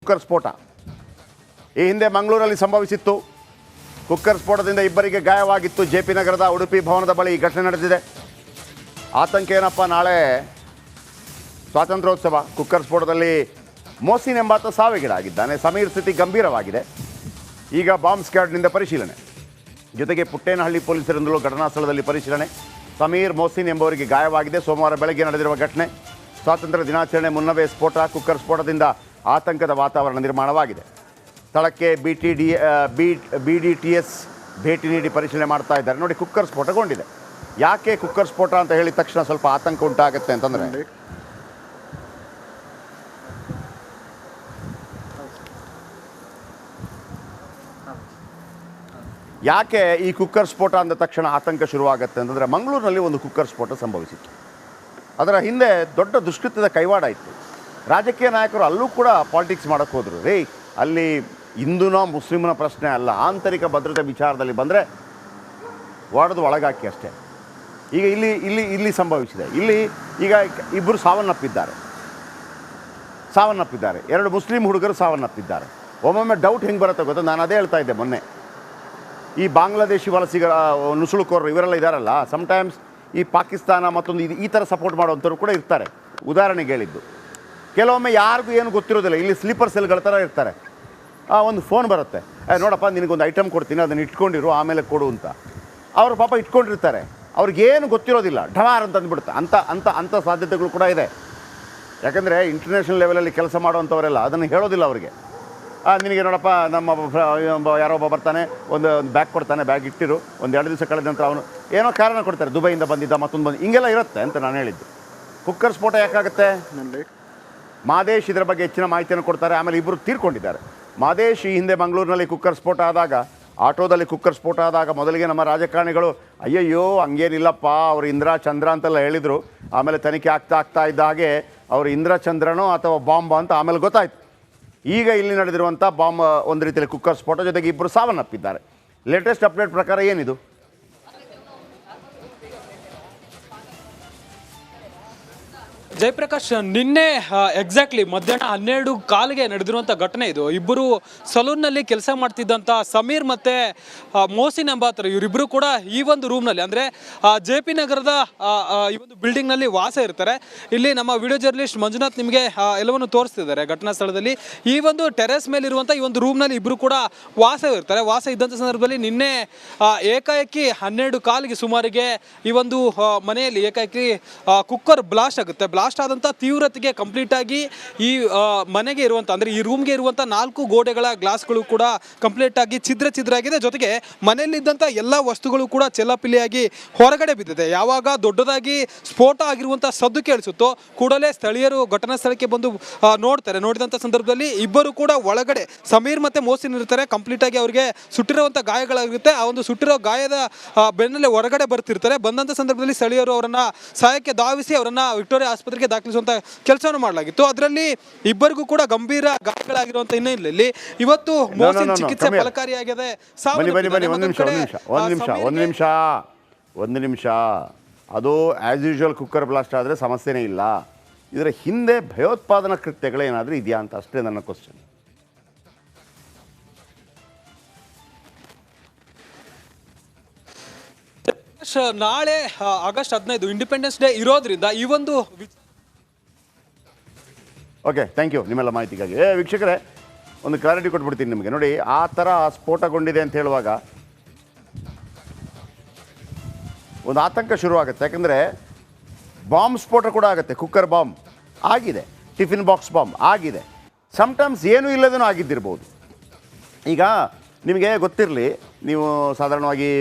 Cooker ಸ್ಫೋಟ ಈ ಹಿಂದೆ ಮಂಗಳೂರಲ್ಲಿ ಸಂಭವಿಸಿತ್ತು. ಕುಕ್ಕರ್ ಸ್ಫೋಟದಿಂದ ಇಬ್ಬರಿಗೆ ಗಾಯವಾಗಿತ್ತು. JP ನಗರದ ಉಡುಪಿ ಭವನದ ಬಳಿ ಈ ಘಟನೆ ನಡೆದಿದೆ. ಆತಂಕ ಏನಪ್ಪ, ನಾಳೆ ಸ್ವಾತಂತ್ರ್ಯೋತ್ಸವ. ಕುಕ್ಕರ್ ಸ್ಫೋಟದಲ್ಲಿ ಮೋಸಿನ್ ಎಂಬಾತ ಸಾವಿಗೀಡಾಗಿದ್ದಾನೆ. ಸಮೀರ್ ಸ್ಥಿತಿ ಗಂಭೀರವಾಗಿದೆ. ಈಗ ಬಾಂಬ್ ಸ್ಕ್ವಾಡ್ನಿಂದ ಪರಿಶೀಲನೆ, ಜೊತೆಗೆ ಪುಟ್ಟೇನಹಳ್ಳಿ ಪೊಲೀಸರಿಂದಲೂ ಘಟನಾ ಸ್ಥಳದಲ್ಲಿ ಪರಿಶೀಲನೆ. ಸಮೀರ್, ಮೋಸಿನ್ ಎಂಬುವರಿಗೆ ಗಾಯವಾಗಿದೆ. ಸೋಮವಾರ ಬೆಳಗ್ಗೆ ನಡೆದಿರುವ ಘಟನೆ. ಸ್ವಾತಂತ್ರ್ಯ ದಿನಾಚರಣೆ ಮುನ್ನವೇ ಸ್ಫೋಟ. ಕುಕ್ಕರ್ ಸ್ಫೋಟದಿಂದ ಆತಂಕದ ವಾತಾವರಣ ನಿರ್ಮಾಣವಾಗಿದೆ. ಸ್ಥಳಕ್ಕೆ BDTS ಭೇಟಿ ನೀಡಿ ಪರಿಶೀಲನೆ ಮಾಡ್ತಾ ಇದ್ದಾರೆ. ನೋಡಿ, ಕುಕ್ಕರ್ ಸ್ಫೋಟಗೊಂಡಿದೆ. ಯಾಕೆ ಕುಕ್ಕರ್ ಸ್ಫೋಟ ಅಂತ ಹೇಳಿದ ತಕ್ಷಣ ಸ್ವಲ್ಪ ಆತಂಕ ಉಂಟಾಗುತ್ತೆ ಅಂತಂದರೆ, ಯಾಕೆ ಈ ಕುಕ್ಕರ್ ಸ್ಫೋಟ ಅಂದ ತಕ್ಷಣ ಆತಂಕ ಶುರುವಾಗುತ್ತೆ ಅಂತಂದರೆ, ಮಂಗಳೂರಿನಲ್ಲಿ ಒಂದು ಕುಕ್ಕರ್ ಸ್ಫೋಟ ಸಂಭವಿಸಿತ್ತು. ಅದರ ಹಿಂದೆ ದೊಡ್ಡ ದುಷ್ಕೃತ್ಯದ ಕೈವಾಡ ಇತ್ತು. ರಾಜಕೀಯ ನಾಯಕರು ಅಲ್ಲೂ ಕೂಡ ಪಾಲಿಟಿಕ್ಸ್ ಮಾಡೋಕ್ಕೆ ಹೋದರು. ಅಲ್ಲಿ ಹಿಂದೂನೋ ಮುಸ್ಲಿಮ್ನ ಪ್ರಶ್ನೆ ಅಲ್ಲ, ಆಂತರಿಕ ಭದ್ರತೆ ವಿಚಾರದಲ್ಲಿ ಬಂದರೆ ಒಡೆದು ಒಳಗಾಕಿ ಅಷ್ಟೇ. ಈಗ ಇಲ್ಲಿ ಸಂಭವಿಸಿದೆ. ಈಗ ಇಬ್ಬರು ಸಾವನ್ನಪ್ಪಿದ್ದಾರೆ. 2 ಮುಸ್ಲಿಂ ಹುಡುಗರು ಸಾವನ್ನಪ್ಪಿದ್ದಾರೆ. ಒಮ್ಮೊಮ್ಮೆ ಡೌಟ್ ಹೆಂಗೆ ಬರುತ್ತೆ ಗೊತ್ತಾ, ನಾನು ಅದೇ ಹೇಳ್ತಾ ಇದ್ದೆ ಮೊನ್ನೆ. ಈ ಬಾಂಗ್ಲಾದೇಶಿ ವಲಸಿಗರ ನುಸುಳುಕೋರರು ಇವರೆಲ್ಲ ಇದ್ದಾರಲ್ಲ, ಸಮ್ಟೈಮ್ಸ್ ಈ ಪಾಕಿಸ್ತಾನ ಮತ್ತೊಂದು ಈ ಥರ ಸಪೋರ್ಟ್ ಮಾಡುವಂಥವ್ರು ಕೂಡ ಇರ್ತಾರೆ. ಉದಾಹರಣೆಗೆ ಹೇಳಿದ್ದು, ಕೆಲವೊಮ್ಮೆ ಯಾರಿಗೂ ಏನು ಗೊತ್ತಿರೋದಿಲ್ಲ, ಇಲ್ಲಿ ಸ್ಲೀಪರ್ ಸೆಲ್ಗಳ ಥರ ಇರ್ತಾರೆ. ಒಂದು ಫೋನ್ ಬರುತ್ತೆ, ನೋಡಪ್ಪ ನಿನಗೊಂದು ಐಟಮ್ ಕೊಡ್ತೀನಿ, ಅದನ್ನು ಇಟ್ಕೊಂಡಿರು, ಆಮೇಲೆ ಕೊಡು ಅಂತ. ಅವರು ಪಾಪ ಇಟ್ಕೊಂಡಿರ್ತಾರೆ, ಅವ್ರಿಗೇನು ಗೊತ್ತಿರೋದಿಲ್ಲ, ಢವಾರ್ ಅಂತ ಅಂದ್ಬಿಡುತ್ತೆ. ಅಂಥ ಸಾಧ್ಯತೆಗಳು ಕೂಡ ಇದೆ. ಯಾಕಂದರೆ ಇಂಟರ್ನ್ಯಾಷನಲ್ ಲೆವೆಲಲ್ಲಿ ಕೆಲಸ ಮಾಡುವಂಥವರೆಲ್ಲ ಅದನ್ನು ಹೇಳೋದಿಲ್ಲ ಅವರಿಗೆ. ನಿನಗೆ ನೋಡಪ್ಪ, ಯಾರೊಬ್ಬ ಬರ್ತಾನೆ, ಒಂದು ಬ್ಯಾಗ್ ಕೊಡ್ತಾನೆ, ಬ್ಯಾಗ್ ಇಟ್ಟಿರು, ಒಂದು 2 ದಿವಸ ಕಳೆದ ನಂತರ ಅವನು ಏನೋ ಕಾರಣ ಕೊಡ್ತಾರೆ, ದುಬೈಯಿಂದ ಬಂದಿದ್ದ, ಮತ್ತೊಂದು ಬಂದು, ಹಿಂಗೆಲ್ಲ ಇರುತ್ತೆ ಅಂತ ನಾನು ಹೇಳಿದ್ದು. ಕುಕ್ಕರ್ ಸ್ಫೋಟ ಯಾಕಾಗುತ್ತೆ? ಮಾದೇಶ್ ಇದರ ಬಗ್ಗೆ ಹೆಚ್ಚಿನ ಮಾಹಿತಿಯನ್ನು ಕೊಡ್ತಾರೆ. ಆಮೇಲೆ ಇಬ್ಬರು ತೀರ್ಕೊಂಡಿದ್ದಾರೆ. ಮಾದೇಶ್ ಈ ಹಿಂದೆ ಮಂಗಳೂರಿನಲ್ಲಿ ಕುಕ್ಕರ್ ಸ್ಫೋಟ ಆದಾಗ, ಆಟೋದಲ್ಲಿ ಕುಕ್ಕರ್ ಸ್ಫೋಟ ಆದಾಗ ಮೊದಲಿಗೆ ನಮ್ಮ ರಾಜಕಾರಣಿಗಳು ಅಯ್ಯಯ್ಯೋ ಹಂಗೇನಿಲ್ಲಪ್ಪ, ಅವರು ಇಂದ್ರ ಚಂದ್ರ ಅಂತೆಲ್ಲ ಹೇಳಿದರು. ಆಮೇಲೆ ತನಿಖೆ ಆಗ್ತಾ ಇದ್ದ ಹಾಗೆ ಅವರು ಇಂದ್ರ ಚಂದ್ರನೋ ಅಥವಾ ಬಾಂಬ್ ಅಂತ ಆಮೇಲೆ ಗೊತ್ತಾಯಿತು. ಈಗ ಇಲ್ಲಿ ನಡೆದಿರುವಂಥ ಬಾಂಬ್ ಒಂದು ರೀತಿಯಲ್ಲಿ ಕುಕ್ಕರ್ ಸ್ಫೋಟ, ಜೊತೆಗೆ ಇಬ್ಬರು ಸಾವನ್ನಪ್ಪಿದ್ದಾರೆ. ಲೇಟೆಸ್ಟ್ ಅಪ್ಡೇಟ್ ಪ್ರಕಾರ ಏನಿದು? ಜಯಪ್ರಕಾಶ್, ನಿನ್ನೆ ಎಕ್ಸಾಕ್ಟ್ಲಿ ಮಧ್ಯಾಹ್ನ 12:15 ನಡೆದಿರುವಂಥ ಘಟನೆ ಇದು. ಇಬ್ಬರು ಸಲೂನ್ನಲ್ಲಿ ಕೆಲಸ ಮಾಡ್ತಿದ್ದಂಥ ಸಮೀರ್ ಮತ್ತು ಮೋಸಿನ್ ಎಂಬಾತರು, ಇವರಿಬ್ಬರು ಕೂಡ ಈ ಒಂದು ರೂಮ್ನಲ್ಲಿ, ಅಂದರೆ JP ನಗರದ ಈ ಒಂದು ಬಿಲ್ಡಿಂಗ್ನಲ್ಲಿ ವಾಸ ಇರ್ತಾರೆ. ಇಲ್ಲಿ ನಮ್ಮ ವಿಡಿಯೋ ಜರ್ನಲಿಸ್ಟ್ ಮಂಜುನಾಥ್ ನಿಮಗೆ ಎಲ್ಲವನ್ನು ತೋರಿಸ್ತಿದ್ದಾರೆ. ಘಟನಾ ಸ್ಥಳದಲ್ಲಿ ಈ ಒಂದು ಟೆರೆಸ್ ಮೇಲಿರುವಂಥ ಈ ಒಂದು ರೂಮ್ನಲ್ಲಿ ಇಬ್ಬರು ಕೂಡ ವಾಸ ಇದ್ದಂಥ ಸಂದರ್ಭದಲ್ಲಿ ನಿನ್ನೆ ಏಕಾಏಕಿ 12:15 ಸುಮಾರಿಗೆ ಈ ಒಂದು ಮನೆಯಲ್ಲಿ ಏಕಾಏಕಿ ಕುಕ್ಕರ್ ಬ್ಲಾಸ್ಟ್ ಆಗುತ್ತೆ. ಬ್ಲಾಸ್ಟ್ ಆದಂಥ ತೀವ್ರತೆಗೆ ಕಂಪ್ಲೀಟ್ ಆಗಿ ಈ ಮನೆಗೆ ಇರುವಂಥ, ಅಂದರೆ ಈ ರೂಮ್ಗೆ ಇರುವಂಥ 4 ಗೋಡೆಗಳ ಗ್ಲಾಸ್ಗಳು ಕೂಡ ಕಂಪ್ಲೀಟ್ ಆಗಿ ಛಿದ್ರ ಆಗಿದೆ. ಜೊತೆಗೆ ಮನೆಯಲ್ಲಿದ್ದಂಥ ಎಲ್ಲ ವಸ್ತುಗಳು ಕೂಡ ಚೆಲ್ಲಾಪಿಲ್ಲಿಯಾಗಿ ಹೊರಗಡೆ ಬಿದ್ದಿದೆ. ಯಾವಾಗ ದೊಡ್ಡದಾಗಿ ಸ್ಫೋಟ ಆಗಿರುವಂಥ ಸದ್ದು ಕೇಳಿಸುತ್ತೋ ಕೂಡಲೇ ಸ್ಥಳೀಯರು ಘಟನಾ ಸ್ಥಳಕ್ಕೆ ಬಂದು ನೋಡ್ತಾರೆ. ನೋಡಿದಂಥ ಸಂದರ್ಭದಲ್ಲಿ ಇಬ್ಬರು ಕೂಡ ಒಳಗಡೆ, ಸಮೀರ್ ಮತ್ತು ಮೋಸಿನ್ ಇರ್ತಾರೆ. ಕಂಪ್ಲೀಟ್ ಆಗಿ ಅವರಿಗೆ ಸುಟ್ಟಿರುವಂಥ ಗಾಯಗಳಾಗಿರುತ್ತೆ. ಆ ಒಂದು ಸುಟ್ಟಿರೋ ಗಾಯದ ಬೆನ್ನಲ್ಲೇ ಹೊರಗಡೆ ಬರ್ತಿರ್ತಾರೆ. ಬಂದಂಥ ಸಂದರ್ಭದಲ್ಲಿ ಸ್ಥಳೀಯರು ಅವರನ್ನು ಸಹಾಯಕ್ಕೆ ಧಾವಿಸಿ ಅವರನ್ನು ವಿಕ್ಟೋರಿಯಾ ಆಸ್ಪತ್ರೆಗೆ ದಾಖಲಿಸುವಂಥ ಕೆಲಸವನ್ನು ಮಾಡಲಾಗಿತ್ತು. ಅದರಲ್ಲಿ ಇಬ್ಬರಿಗೂ ಕೂಡ ಗಂಭೀರ ಗಾಯಗಳಾಗಿರುವಂಥ ಹಿನ್ನೆಲೆಯಲ್ಲಿ ಇವತ್ತು ಮೋಸಿನ್ ಚಿಕಿತ್ಸೆ ಫಲಕಾರಿಯಾಗಿದೆ. ಒಂದು ನಿಮಿಷ. ಅದು ಆ್ಯಸ್ ಯೂಶುವಲ್ ಕುಕ್ಕರ್ ಬ್ಲಾಸ್ಟ್ ಆದರೆ ಸಮಸ್ಯೆನೇ ಇಲ್ಲ. ಇದರ ಹಿಂದೆ ಭಯೋತ್ಪಾದನಾ ಕೃತ್ಯಗಳೇನಾದರೂ ಇದೆಯಾ ಅಂತ ಅಷ್ಟೇ ನನ್ನ ಕ್ವಶನ್. ನಾಳೆ ಆಗಸ್ಟ್ 15 ಇಂಡಿಪೆಂಡೆನ್ಸ್ ಡೇ ಇರೋದ್ರಿಂದ ಈ ಒಂದು ಓಕೆ, ಥ್ಯಾಂಕ್ ಯು ನಿಮ್ಮೆಲ್ಲ ಮಾಹಿತಿಗಾಗಿ. ವೀಕ್ಷಕರೇ, ಒಂದು ಕ್ಲಾರಿಟಿ ಕೊಟ್ಬಿಡ್ತೀನಿ ನಿಮಗೆ. ನೋಡಿ, ಆ ಥರ ಸ್ಫೋಟಗೊಂಡಿದೆ ಅಂತ ಹೇಳುವಾಗ ಒಂದು ಆತಂಕ ಶುರುವಾಗುತ್ತೆ. ಯಾಕಂದರೆ ಬಾಂಬ್ ಸ್ಫೋಟ ಕೂಡ ಆಗುತ್ತೆ. ಕುಕ್ಕರ್ ಬಾಂಬ್ ಆಗಿದೆ, ಟಿಫಿನ್ ಬಾಕ್ಸ್ ಬಾಂಬ್ ಆಗಿದೆ, ಸಮ್ಟೈಮ್ಸ್ ಏನೂ ಇಲ್ಲದೇನೂ ಆಗಿದ್ದಿರ್ಬೋದು. ಈಗ ನಿಮಗೆ ಗೊತ್ತಿರಲಿ, ನೀವು ಸಾಧಾರಣವಾಗಿ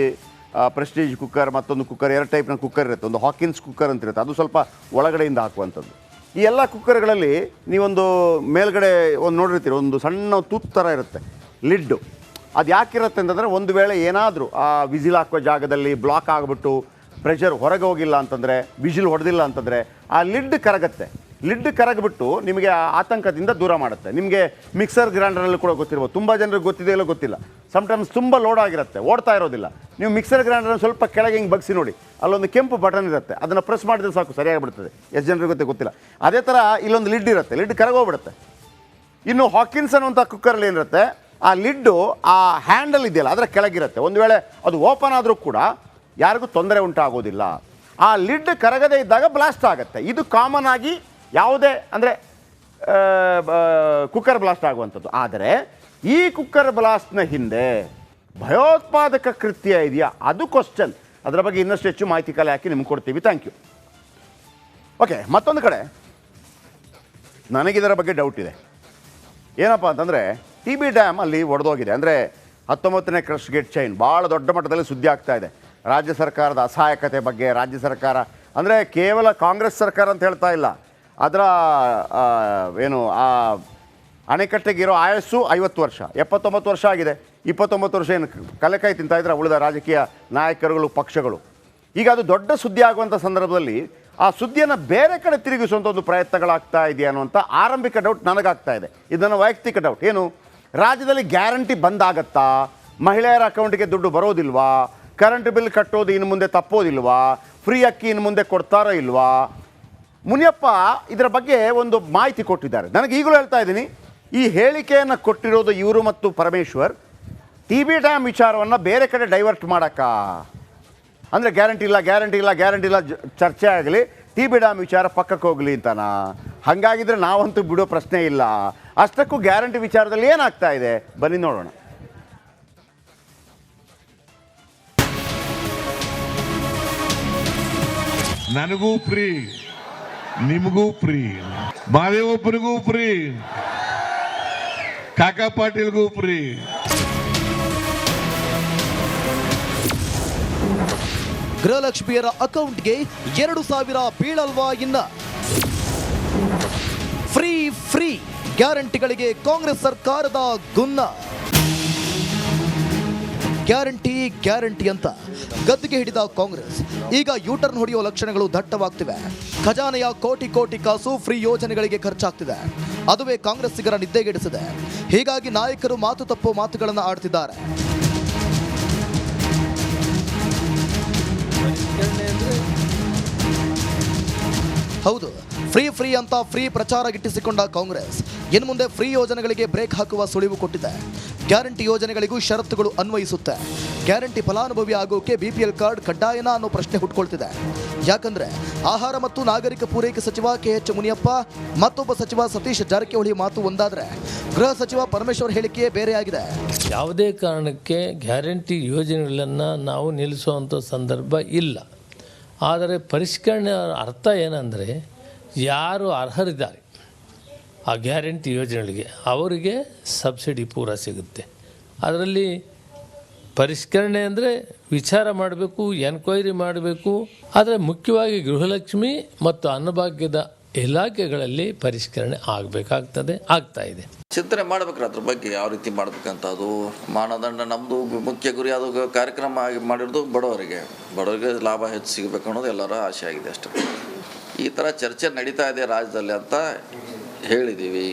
ಪ್ರೆಸ್ಟೀಜ್ ಕುಕ್ಕರ್, ಮತ್ತೊಂದು ಕುಕ್ಕರ್, 2 ಟೈಪ್ನ ಕುಕ್ಕರ್ ಇರುತ್ತೆ. ಒಂದು ಹಾಕಿನ್ಸ್ ಕುಕ್ಕರ್ ಅಂತ ಇರುತ್ತೆ, ಅದು ಸ್ವಲ್ಪ ಒಳಗಡೆಯಿಂದ ಹಾಕುವಂಥದ್ದು. ಈ ಎಲ್ಲ ಕುಕ್ಕರ್ಗಳಲ್ಲಿ ನೀವೊಂದು ಮೇಲ್ಗಡೆ ಒಂದು ನೋಡಿರ್ತೀರಿ, ಒಂದು ಸಣ್ಣ ತೂತು ಥರ ಇರುತ್ತೆ ಲಿಡ್ಡು. ಅದು ಯಾಕಿರುತ್ತೆ ಅಂತಂದರೆ, ಒಂದು ವೇಳೆ ಏನಾದರೂ ಆ ವಿಸಿಲ್ ಹಾಕುವ ಜಾಗದಲ್ಲಿ ಬ್ಲಾಕ್ ಆಗಿಬಿಟ್ಟು ಪ್ರೆಷರ್ ಹೊರಗೆ ಹೋಗಿಲ್ಲ ಅಂತಂದರೆ, ವಿಜಿಲ್ ಹೊಡೆದಿಲ್ಲ ಅಂತಂದರೆ ಆ ಲಿಡ್ ಕರಗುತ್ತೆ. ಲಿಡ್ ಕರಗಿಬಿಟ್ಟು ನಿಮಗೆ ಆತಂಕದಿಂದ ದೂರ ಮಾಡುತ್ತೆ. ನಿಮಗೆ ಮಿಕ್ಸರ್ ಗ್ರೈಂಡರಲ್ಲಿ ಕೂಡ ಗೊತ್ತಿರ್ಬೋದು, ತುಂಬ ಜನರಿಗೆ ಗೊತ್ತಿದೆಯಲ್ಲೋ ಗೊತ್ತಿಲ್ಲ. ಸಮ್ಟೈಮ್ಸ್ ತುಂಬ ಲೋಡ್ ಆಗಿರುತ್ತೆ, ಓಡ್ತಾ ಇರೋದಿಲ್ಲ. ನೀವು ಮಿಕ್ಸರ್ ಗ್ರೈಂಡರನ್ನು ಸ್ವಲ್ಪ ಕೆಳಗೆ ಹಿಂಗೆ ಬಗ್ಸಿ ನೋಡಿ, ಅಲ್ಲೊಂದು ಕೆಂಪು ಬಟನ್ ಇರುತ್ತೆ, ಅದನ್ನು ಪ್ರೆಸ್ ಮಾಡಿದ್ರೆ ಸಾಕು, ಸರಿಯಾಗಿ ಬಿಡ್ತದೆ. ಎಷ್ಟು ಜನರಿಗೆ ಗೊತ್ತಿಲ್ಲ. ಅದೇ ಥರ ಇಲ್ಲೊಂದು ಲಿಡ್ ಇರುತ್ತೆ, ಲಿಡ್ ಕರಗೋಗ್ಬಿಡುತ್ತೆ. ಇನ್ನು ಹಾಕಿನ್ಸನ್ ಅಂತ ಕುಕ್ಕರಲ್ಲಿ ಏನಿರುತ್ತೆ, ಆ ಲಿಡ್ಡು ಆ ಹ್ಯಾಂಡಲ್ ಇದೆಯಲ್ಲ ಅದರ ಕೆಳಗಿರುತ್ತೆ. ಒಂದು ವೇಳೆ ಅದು ಓಪನ್ ಆದರೂ ಕೂಡ ಯಾರಿಗೂ ತೊಂದರೆ ಉಂಟಾಗೋದಿಲ್ಲ. ಆ ಲಿಡ್ ಕರಗದೇ ಇದ್ದಾಗ ಬ್ಲಾಸ್ಟ್ ಆಗುತ್ತೆ. ಇದು ಕಾಮನ್ ಆಗಿ ಯಾವುದೇ ಅಂದರೆ ಕುಕ್ಕರ್ ಬ್ಲಾಸ್ಟ್ ಆಗುವಂಥದ್ದು. ಆದರೆ ಈ ಕುಕ್ಕರ್ ಬ್ಲಾಸ್ಟ್ನ ಹಿಂದೆ ಭಯೋತ್ಪಾದಕ ಕೃತ್ಯ ಇದೆಯಾ, ಅದು ಕ್ವಶನ್. ಅದರ ಬಗ್ಗೆ ಇನ್ನಷ್ಟು ಹೆಚ್ಚು ಮಾಹಿತಿ ಕಲೆ ಹಾಕಿ ನಿಮ್ಗೆ ಕೊಡ್ತೀವಿ. Thank you. ಓಕೆ, ಮತ್ತೊಂದು ಕಡೆ ನನಗಿದರ ಬಗ್ಗೆ ಡೌಟ್ ಇದೆ. ಏನಪ್ಪ ಅಂತಂದರೆ TB ಡ್ಯಾಮ್ ಅಲ್ಲಿ ಒಡೆದೋಗಿದೆ. ಅಂದರೆ 19ನೇ ಕ್ರಶ್ ಗೇಟ್ ಚೈನ್ ಭಾಳ ದೊಡ್ಡ ಮಟ್ಟದಲ್ಲಿ ಸುದ್ದಿ ಆಗ್ತಾ ಇದೆ. ರಾಜ್ಯ ಸರ್ಕಾರದ ಅಸಹಾಯಕತೆ ಬಗ್ಗೆ, ರಾಜ್ಯ ಸರ್ಕಾರ ಅಂದರೆ ಕೇವಲ ಕಾಂಗ್ರೆಸ್ ಸರ್ಕಾರ ಅಂತ ಹೇಳ್ತಾ ಇಲ್ಲ, ಅದರ ಏನು ಆ ಅಣೆಕಟ್ಟೆಗಿರೋ ಆಯಸ್ಸು 50 ವರ್ಷ, 79 ವರ್ಷ ಆಗಿದೆ. 29 ವರ್ಷ ಏನು ಕಲೆಕಾಯಿ ತಿಂತಾ ಇದ್ರೆ ಉಳಿದ ರಾಜಕೀಯ ನಾಯಕರುಗಳು, ಪಕ್ಷಗಳು. ಈಗ ಅದು ದೊಡ್ಡ ಸುದ್ದಿ ಆಗುವಂಥ ಸಂದರ್ಭದಲ್ಲಿ ಆ ಸುದ್ದಿಯನ್ನು ಬೇರೆ ಕಡೆ ತಿರುಗಿಸುವಂಥ ಒಂದು ಪ್ರಯತ್ನಗಳಾಗ್ತಾ ಇದೆಯಾ ಅನ್ನುವಂಥ ಆರಂಭಿಕ ಡೌಟ್ ನನಗಾಗ್ತಾ ಇದೆ. ಇದನ್ನು ವೈಯಕ್ತಿಕ ಡೌಟ್. ಏನು, ರಾಜ್ಯದಲ್ಲಿ ಗ್ಯಾರಂಟಿ ಬಂದಾಗತ್ತಾ? ಮಹಿಳೆಯರ ಅಕೌಂಟಿಗೆ ದುಡ್ಡು ಬರೋದಿಲ್ವಾ? ಕರೆಂಟ್ ಬಿಲ್ ಕಟ್ಟೋದು ಇನ್ನು ಮುಂದೆ ತಪ್ಪೋದಿಲ್ವಾ? ಫ್ರೀ ಅಕ್ಕಿ ಇನ್ನು ಮುಂದೆ ಕೊಡ್ತಾರೋ ಇಲ್ವಾ? ಮುನಿಯಪ್ಪ ಇದರ ಬಗ್ಗೆ ಒಂದು ಮಾಹಿತಿ ಕೊಟ್ಟಿದ್ದಾರೆ. ನನಗೆ ಈಗಲೂ ಹೇಳ್ತಾ ಇದ್ದೀನಿ, ಈ ಹೇಳಿಕೆಯನ್ನು ಕೊಟ್ಟಿರೋದು ಇವರು ಮತ್ತು ಪರಮೇಶ್ವರ್ TB ಡ್ಯಾಮ್ ವಿಚಾರವನ್ನು ಬೇರೆ ಕಡೆ ಡೈವರ್ಟ್ ಮಾಡೋಕ್ಕ, ಅಂದರೆ ಗ್ಯಾರಂಟಿ ಇಲ್ಲ ಚರ್ಚೆ ಆಗಲಿ, TB ಡ್ಯಾಮ್ ವಿಚಾರ ಪಕ್ಕಕ್ಕೆ ಹೋಗಲಿ ಅಂತನಾ? ಹಾಗಾಗಿದ್ರೆ ನಾವಂತೂ ಬಿಡೋ ಪ್ರಶ್ನೆ ಇಲ್ಲ. ಅಷ್ಟಕ್ಕೂ ಗ್ಯಾರಂಟಿ ವಿಚಾರದಲ್ಲಿ ಏನಾಗ್ತಾ ಇದೆ ಬನ್ನಿ ನೋಡೋಣ. ನನಗೂ ಫ್ರೀ, ನಿಮಗೂ ಫ್ರೀ, ಮಾದೇವಪ್ಪನಿಗೂ ಫ್ರೀ, ಕಾಕಾ ಪಾಟೀಲ್ಗೂ ಫ್ರೀ. ಗೃಹಲಕ್ಷ್ಮಿಯರ ಅಕೌಂಟ್ಗೆ 2,000 ಬೀಳಲ್ವಾ? ಇನ್ನ ಫ್ರೀ ಗ್ಯಾರಂಟಿಗಳಿಗೆ ಕಾಂಗ್ರೆಸ್ ಸರ್ಕಾರದ ಗುನ್ನ. ಗ್ಯಾರಂಟಿ ಅಂತ ಗದ್ದುಗೆ ಹಿಡಿದ ಕಾಂಗ್ರೆಸ್ ಈಗ ಯೂಟರ್ನ್ ಹೊಡೆಯುವ ಲಕ್ಷಣಗಳು ದಟ್ಟವಾಗ್ತಿವೆ. ಖಜಾನೆಯ ಕೋಟಿ ಕಾಸು ಫ್ರೀ ಯೋಜನೆಗಳಿಗೆ ಖರ್ಚಾಗ್ತಿದೆ. ಅದುವೇ ಕಾಂಗ್ರೆಸ್ಸಿಗರ ನಿದ್ದೆಗೆಡಿಸಿದೆ. ಹೀಗಾಗಿ ನಾಯಕರು ಮಾತು ತಪ್ಪೋ ಮಾತುಗಳನ್ನು ಆಡ್ತಿದ್ದಾರೆ. ಹೌದು, ಫ್ರೀ ಅಂತ ಫ್ರೀ ಪ್ರಚಾರ ಗಿಟ್ಟಿಸಿಕೊಂಡ ಕಾಂಗ್ರೆಸ್ ಇನ್ನು ಮುಂದೆ ಫ್ರೀ ಯೋಜನೆಗಳಿಗೆ ಬ್ರೇಕ್ ಹಾಕುವ ಸುಳಿವು ಕೊಟ್ಟಿದೆ. ಗ್ಯಾರಂಟಿ ಯೋಜನೆಗಳಿಗೂ ಷರತ್ತುಗಳು ಅನ್ವಯಿಸುತ್ತೆ. ಗ್ಯಾರಂಟಿ ಫಲಾನುಭವಿ ಆಗೋಕೆ BPL ಕಾರ್ಡ್ ಕಡ್ಡಾಯನಾ ಅನ್ನೋ ಪ್ರಶ್ನೆ ಹುಟ್ಕೊಳ್ತಿದೆ. ಯಾಕಂದ್ರೆ ಆಹಾರ ಮತ್ತು ನಾಗರಿಕ ಪೂರೈಕೆ ಸಚಿವ KH ಮುನಿಯಪ್ಪ ಮತ್ತೊಬ್ಬ ಸಚಿವ ಸತೀಶ್ ಜಾರಕಿಹೊಳಿ ಮಾತು ಒಂದಾದ್ರೆ, ಗೃಹ ಸಚಿವ ಪರಮೇಶ್ವರ್ ಹೇಳಿಕೆಯೇ ಬೇರೆಯಾಗಿದೆ. ಯಾವುದೇ ಕಾರಣಕ್ಕೆ ಗ್ಯಾರಂಟಿ ಯೋಜನೆಗಳನ್ನು ನಾವು ನಿಲ್ಲಿಸುವಂಥ ಸಂದರ್ಭ ಇಲ್ಲ. ಆದರೆ ಪರಿಷ್ಕರಣೆ ಅರ್ಥ ಏನಂದರೆ, ಯಾರು ಅರ್ಹರಿದ್ದಾರೆ ಆ ಗ್ಯಾರಂಟಿ ಯೋಜನೆಗಳಿಗೆ ಅವರಿಗೆ ಸಬ್ಸಿಡಿ ಪೂರ ಸಿಗುತ್ತೆ. ಅದರಲ್ಲಿ ಪರಿಷ್ಕರಣೆ ಅಂದರೆ ವಿಚಾರ ಮಾಡಬೇಕು, ಎನ್ಕ್ವೈರಿ ಮಾಡಬೇಕು. ಆದರೆ ಮುಖ್ಯವಾಗಿ ಗೃಹಲಕ್ಷ್ಮಿ ಮತ್ತು ಅನ್ನಭಾಗ್ಯದ ಇಲಾಖೆಗಳಲ್ಲಿ ಪರಿಷ್ಕರಣೆ ಆಗಬೇಕಾಗ್ತದೆ, ಆಗ್ತಾ ಇದೆ. ಚಿಂತನೆ ಮಾಡ್ಬೇಕ್ರಿ ಅದ್ರ ಬಗ್ಗೆ ಯಾವ ರೀತಿ ಮಾಡ್ಬೇಕಂತ. ಅದು ಮಾನದಂಡ ನಮ್ಮದು ಮುಖ್ಯ ಗುರಿ. ಅದು ಕಾರ್ಯಕ್ರಮ ಮಾಡಿರೋದು ಬಡವರಿಗೆ ಲಾಭ ಹೆಚ್ಚು ಸಿಗಬೇಕು ಅನ್ನೋದು ಎಲ್ಲರ ಆಸೆ ಆಗಿದೆ ಅಷ್ಟೇ. ಈ ಥರ ಚರ್ಚೆ ನಡೀತಾ ಇದೆ ರಾಜ್ಯದಲ್ಲಿ ಅಂತ ಹೇಳಿದ್ದೀವಿ.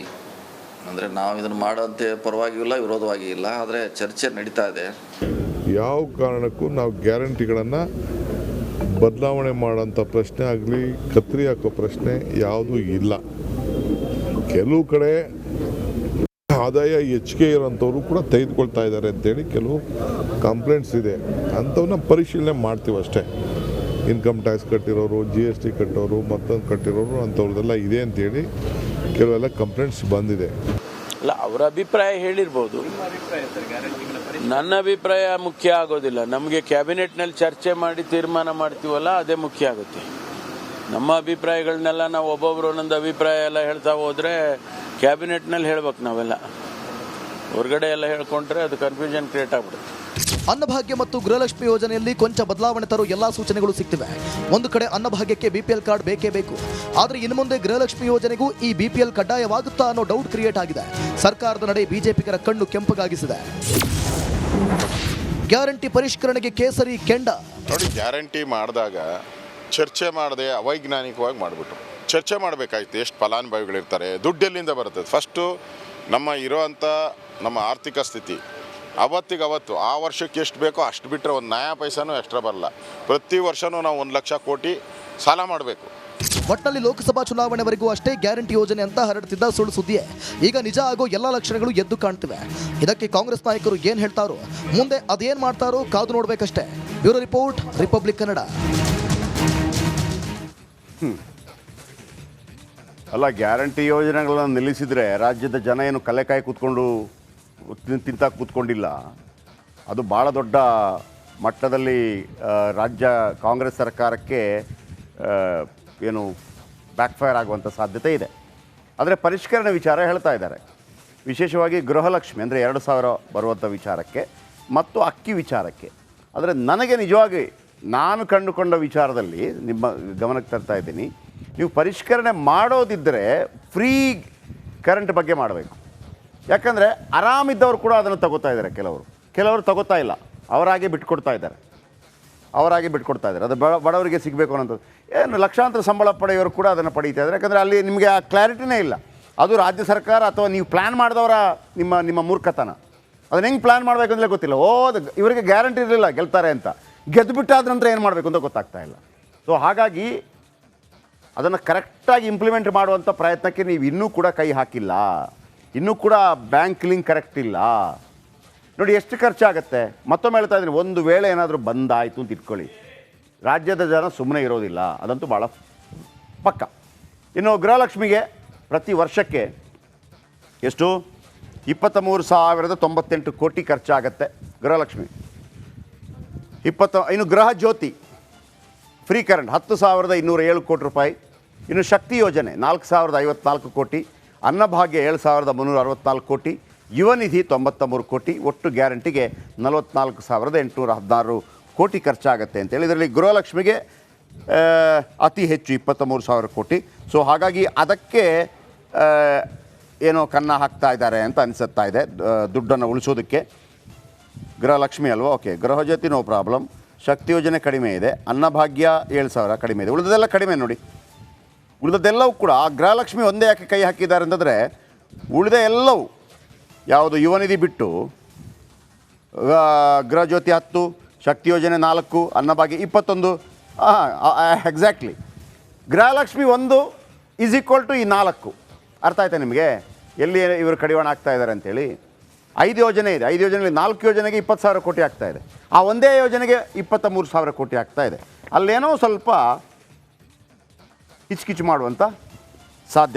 ಅಂದರೆ ನಾವು ಇದನ್ನು ಮಾಡೋಂತೆ ಪರವಾಗಿ ಇಲ್ಲ, ವಿರೋಧವಾಗಿ ಇಲ್ಲ, ಆದರೆ ಚರ್ಚೆ ನಡೀತಾ ಇದೆ. ಯಾವ ಕಾರಣಕ್ಕೂ ನಾವು ಗ್ಯಾರಂಟಿಗಳನ್ನು ಬದಲಾವಣೆ ಮಾಡೋಂಥ ಪ್ರಶ್ನೆ ಆಗಲಿ, ಕತ್ತರಿ ಹಾಕೋ ಪ್ರಶ್ನೆ ಯಾವುದೂ ಇಲ್ಲ. ಕೆಲವು ಕಡೆ ಆದಾಯ ಹೆಚ್ಚಿಗೆ ಇರೋಂಥವ್ರು ಕೂಡ ತೆಗೆದುಕೊಳ್ತಾ ಇದ್ದಾರೆ ಅಂತೇಳಿ ಕೆಲವು ಕಂಪ್ಲೇಂಟ್ಸ್ ಇದೆ. ಅಂಥವನ್ನ ಪರಿಶೀಲನೆ ಮಾಡ್ತೀವಿ ಅಷ್ಟೇ. ಇನ್ಕಮ್ ಟ್ಯಾಕ್ಸ್ ಕಟ್ಟಿರೋರು, GST ಕಟ್ಟೋರು, ಮತ್ತೊಂದು ಕಟ್ಟಿರೋರು ಅಂಥವ್ರದ್ದೆಲ್ಲ ಇದೆ ಅಂತೇಳಿ ಕೆಲವೆಲ್ಲ ಕಂಪ್ಲೇಂಟ್ಸ್ ಬಂದಿದೆ. ಅಲ್ಲ, ಅವರ ಅಭಿಪ್ರಾಯ ಹೇಳಿರ್ಬೋದು. ನನ್ನ ಅಭಿಪ್ರಾಯ ಮುಖ್ಯ ಆಗೋದಿಲ್ಲ. ನಮಗೆ ಕ್ಯಾಬಿನೆಟ್ನಲ್ಲಿ ಚರ್ಚೆ ಮಾಡಿ ತೀರ್ಮಾನ ಮಾಡ್ತೀವಲ್ಲ, ಅದೇ ಮುಖ್ಯ ಆಗುತ್ತೆ. ನಮ್ಮ ಅಭಿಪ್ರಾಯಗಳನ್ನೆಲ್ಲ ನಾವು ಒಬ್ಬೊಬ್ರು ಒಂದೊಂದು ಅಭಿಪ್ರಾಯ ಎಲ್ಲ ಹೇಳ್ತಾ ಹೋದರೆ ಕ್ಯಾಬಿನೆಟ್ನಲ್ಲಿ ಹೇಳ್ಬೇಕು. ನಾವೆಲ್ಲ ಹೊರಗಡೆ ಎಲ್ಲ ಹೇಳ್ಕೊಂಡ್ರೆ ಅದು ಕನ್ಫ್ಯೂಷನ್ ಕ್ರಿಯೇಟ್ ಆಗ್ಬಿಡುತ್ತೆ. ಅನ್ನಭಾಗ್ಯ ಮತ್ತು ಗೃಹಲಕ್ಷ್ಮಿ ಯೋಜನೆಯಲ್ಲಿ ಕೊಂಚ ಬದಲಾವಣೆ ತರೋ ಎಲ್ಲಾ ಸೂಚನೆಗಳು ಸಿಗ್ತಿವೆ. ಒಂದು ಕಡೆ ಅನ್ನಭಾಗ್ಯಕ್ಕೆ BPL ಕಾರ್ಡ್ ಬೇಕೇ ಬೇಕು. ಆದರೆ ಇನ್ನು ಮುಂದೆ ಗೃಹಲಕ್ಷ್ಮಿ ಯೋಜನೆಗೂ ಈ BPL ಕಡ್ಡಾಯವಾಗುತ್ತಾ ಅನ್ನೋ ಡೌಟ್ ಕ್ರಿಯೇಟ್ ಆಗಿದೆ. ಸರ್ಕಾರದ ನಡೆ ಬಿಜೆಪಿಗರ ಕಣ್ಣು ಕೆಂಪಗಾಗಿಸಿದೆ. ಗ್ಯಾರಂಟಿ ಪರಿಷ್ಕರಣೆಗೆ ಕೇಸರಿ ಕೆಂಡ. ನೋಡಿ, ಗ್ಯಾರಂಟಿ ಮಾಡಿದಾಗ ಚರ್ಚೆ ಮಾಡದೆ ಅವೈಜ್ಞಾನಿಕವಾಗಿ ಮಾಡಿಬಿಟ್ರು. ಚರ್ಚೆ ಮಾಡಬೇಕಾಯ್ತು. ಎಷ್ಟು ಫಲಾನುಭವಿಗಳಿರ್ತಾರೆ, ದುಡ್ಡು ಎಲ್ಲಿಂದ ಬರುತ್ತೆ. ಫಸ್ಟು ನಮ್ಮ ಆರ್ಥಿಕ ಸ್ಥಿತಿ ಅವತ್ತಿಗವತ್ತು ಆ ವರ್ಷಕ್ಕೆ ಎಷ್ಟು ಬೇಕೋ ಅಷ್ಟು ಬಿಟ್ಟರೆ ಒಂದು ನಯಾ ಪೈಸಾನೂ ಎಕ್ಸ್ಟ್ರಾ ಬರಲ್ಲ. ಪ್ರತಿ ವರ್ಷವೂ ನಾವು 1 ಲಕ್ಷ ಕೋಟಿ ಸಾಲ ಮಾಡಬೇಕು. ಒಟ್ನಲ್ಲಿ ಲೋಕಸಭಾ ಚುನಾವಣೆವರೆಗೂ ಅಷ್ಟೇ ಗ್ಯಾರಂಟಿ ಯೋಜನೆ ಅಂತ ಹರಡುತ್ತಿದ್ದ ಸುಳ್ಳು ಸುದ್ದಿಯೇ ಈಗ ನಿಜ ಆಗೋ ಎಲ್ಲ ಲಕ್ಷಣಗಳು ಎದ್ದು ಕಾಣ್ತಿವೆ. ಇದಕ್ಕೆ ಕಾಂಗ್ರೆಸ್ ನಾಯಕರು ಏನ್ ಹೇಳ್ತಾರೋ, ಮುಂದೆ ಅದೇನ್ ಮಾಡ್ತಾರೋ ಕಾದು ನೋಡ್ಬೇಕಷ್ಟೇ. Bureau report, republic Kannada. ಅಲ್ಲ, ಗ್ಯಾರಂಟಿ ಯೋಜನೆಗಳನ್ನು ನಿಲ್ಲಿಸಿದರೆ ರಾಜ್ಯದ ಜನ ಏನು ಕಲೆಕಾಯಿ ಕೂತ್ಕೊಂಡು ತಿಂತಾಕ ಕೂತ್ಕೊಂಡಿಲ್ಲ. ಅದು ಭಾಳ ದೊಡ್ಡ ಮಟ್ಟದಲ್ಲಿ ರಾಜ್ಯ ಕಾಂಗ್ರೆಸ್ ಸರ್ಕಾರಕ್ಕೆ ಏನು ಬ್ಯಾಕ್ಫೈರ್ ಆಗುವಂಥ ಸಾಧ್ಯತೆ ಇದೆ. ಆದರೆ ಪರಿಷ್ಕರಣೆ ವಿಚಾರ ಹೇಳ್ತಾ ಇದ್ದಾರೆ, ವಿಶೇಷವಾಗಿ ಗೃಹಲಕ್ಷ್ಮಿ ಅಂದರೆ 2,000 ಬರುವಂಥ ವಿಚಾರಕ್ಕೆ ಮತ್ತು ಅಕ್ಕಿ ವಿಚಾರಕ್ಕೆ. ಆದರೆ ನನಗೆ ನಿಜವಾಗಿ ನಾನು ಕಂಡುಕೊಂಡ ವಿಚಾರದಲ್ಲಿ ನಿಮ್ಮ ಗಮನಕ್ಕೆ ತರ್ತಾ ಇದ್ದೀನಿ, ನೀವು ಪರಿಷ್ಕರಣೆ ಮಾಡೋದಿದ್ದರೆ ಫ್ರೀ ಕರೆಂಟ್ ಬಗ್ಗೆ ಮಾಡಬೇಕು. ಯಾಕಂದರೆ ಆರಾಮಿದ್ದವರು ಕೂಡ ಅದನ್ನು ತಗೋತಾ ಇದ್ದಾರೆ, ಕೆಲವರು ತಗೋತಾ ಇಲ್ಲ, ಅವರಾಗೆ ಬಿಟ್ಕೊಡ್ತಾ ಇದ್ದಾರೆ. ಅದು ಬಡವರಿಗೆ ಸಿಗಬೇಕು ಅನ್ನೋದು. ಏನು ಲಕ್ಷಾಂತರ ಸಂಬಳ ಪಡೆಯೋರು ಕೂಡ ಅದನ್ನು ಪಡೀತಾ ಇದ್ದಾರೆ. ಯಾಕಂದರೆ ಅಲ್ಲಿ ನಿಮಗೆ ಆ ಕ್ಲಾರಿಟಿನೇ ಇಲ್ಲ. ಅದು ರಾಜ್ಯ ಸರ್ಕಾರ ಅಥವಾ ನೀವು ಪ್ಲ್ಯಾನ್ ಮಾಡಿದವರ ನಿಮ್ಮ ಮೂರ್ಖತನ. ಅದನ್ನು ಹೆಂಗೆ ಪ್ಲ್ಯಾನ್ ಮಾಡಬೇಕಂದ್ರೆ ಗೊತ್ತಿಲ್ಲ. ಇವರಿಗೆ ಗ್ಯಾರಂಟಿ ಇರಲಿಲ್ಲ ಗೆಲ್ತಾರೆ ಅಂತ, ಗೆದ್ದುಬಿಟ್ಟಾದ ನಂತರ ಏನು ಮಾಡಬೇಕು ಅಂತ ಗೊತ್ತಾಗ್ತಾ ಇಲ್ಲ. ಸೊ ಹಾಗಾಗಿ ಅದನ್ನು ಕರೆಕ್ಟಾಗಿ ಇಂಪ್ಲಿಮೆಂಟ್ ಮಾಡುವಂಥ ಪ್ರಯತ್ನಕ್ಕೆ ನೀವು ಇನ್ನೂ ಕೂಡ ಕೈ ಹಾಕಿಲ್ಲ. ಇನ್ನೂ ಕೂಡ ಬ್ಯಾಂಕ್ ಲಿಂಕ್ ಕರೆಕ್ಟ್ ಇಲ್ಲ. ನೋಡಿ ಎಷ್ಟು ಖರ್ಚಾಗತ್ತೆ. ಮತ್ತೊಮ್ಮೆ ಹೇಳ್ತಾ ಇದ್ದೀನಿ, ಒಂದು ವೇಳೆ ಏನಾದರೂ ಬಂದಾಯಿತು ಅಂತ ಇಟ್ಕೊಳ್ಳಿ, ರಾಜ್ಯದ ಜನ ಸುಮ್ಮನೆ ಇರೋದಿಲ್ಲ, ಅದಂತೂ ಭಾಳ ಪಕ್ಕ. ಇನ್ನು ಗೃಹಲಕ್ಷ್ಮಿಗೆ ಪ್ರತಿ ವರ್ಷಕ್ಕೆ ಎಷ್ಟು 23,098 ಕೋಟಿ ಖರ್ಚಾಗತ್ತೆ ಗೃಹಲಕ್ಷ್ಮಿ. ಇನ್ನು ಗೃಹ ಜ್ಯೋತಿ ಫ್ರೀ ಕರೆಂಟ್ 10,207 ಕೋಟಿ ರೂಪಾಯಿ. ಇನ್ನು ಶಕ್ತಿ ಯೋಜನೆ 4,054 ಕೋಟಿ. ಅನ್ನಭಾಗ್ಯ 7,364 ಕೋಟಿ. ಯುವ ನಿಧಿ 93 ಕೋಟಿ. ಒಟ್ಟು ಗ್ಯಾರಂಟಿಗೆ 44,816 ಕೋಟಿ ಖರ್ಚಾಗತ್ತೆ ಅಂತೇಳಿ. ಇದರಲ್ಲಿ ಗೃಹಲಕ್ಷ್ಮಿಗೆ ಅತಿ ಹೆಚ್ಚು 23,000 ಕೋಟಿ. ಸೊ ಹಾಗಾಗಿ ಅದಕ್ಕೆ ಏನೋ ಕನ್ನ ಹಾಕ್ತಾ ಇದ್ದಾರೆ ಅಂತ ಅನಿಸುತ್ತಾ ಇದೆ, ದುಡ್ಡನ್ನು ಉಳಿಸೋದಕ್ಕೆ. ಗೃಹಲಕ್ಷ್ಮಿ ಅಲ್ವಾ, ಓಕೆ. ಗೃಹ ಜ್ಯೋತಿ ನೋ ಪ್ರಾಬ್ಲಮ್. ಶಕ್ತಿ ಯೋಜನೆ ಕಡಿಮೆ ಇದೆ. ಅನ್ನಭಾಗ್ಯ 7,000 ಕಡಿಮೆ ಇದೆ. ಉಳಿದದೆಲ್ಲ ಕಡಿಮೆ ನೋಡಿ. ಉಳಿದದ್ದೆಲ್ಲವೂ ಕೂಡ ಗೃಹಲಕ್ಷ್ಮಿ ಒಂದೇ ಯಾಕೆ ಕೈ ಹಾಕಿದ್ದಾರೆ ಅಂತಂದರೆ, ಉಳಿದ ಎಲ್ಲವೂ ಯಾವುದು ಯುವ ನಿಧಿ ಬಿಟ್ಟು ಗೃಹ ಜ್ಯೋತಿ 10, ಶಕ್ತಿ ಯೋಜನೆ 4, ಅನ್ನಭಾಗ್ಯ 21. ಎಕ್ಸಾಕ್ಟ್ಲಿ. ಗೃಹಲಕ್ಷ್ಮಿ 1 = ಈ 4. ಅರ್ಥ ಆಯ್ತಾ ನಿಮಗೆ ಎಲ್ಲಿ ಇವರು ಕಡಿವಾಣ ಆಗ್ತಾ ಇದ್ದಾರೆ ಅಂತೇಳಿ? 5 ಯೋಜನೆ ಇದೆ. 5 ಯೋಜನೆಯಲ್ಲಿ 4 ಯೋಜನೆಗೆ 20,000 ಕೋಟಿ ಆಗ್ತಾ ಇದೆ. ಆ ಒಂದೇ ಯೋಜನೆಗೆ 23,000 ಕೋಟಿ ಆಗ್ತಾ ಇದೆ. ಅಲ್ಲೇನೋ ಸ್ವಲ್ಪ ಕಿಚ್ಕಿಚ್ಚು ಮಾಡುವಂಥ ಸಾಧ್ಯ.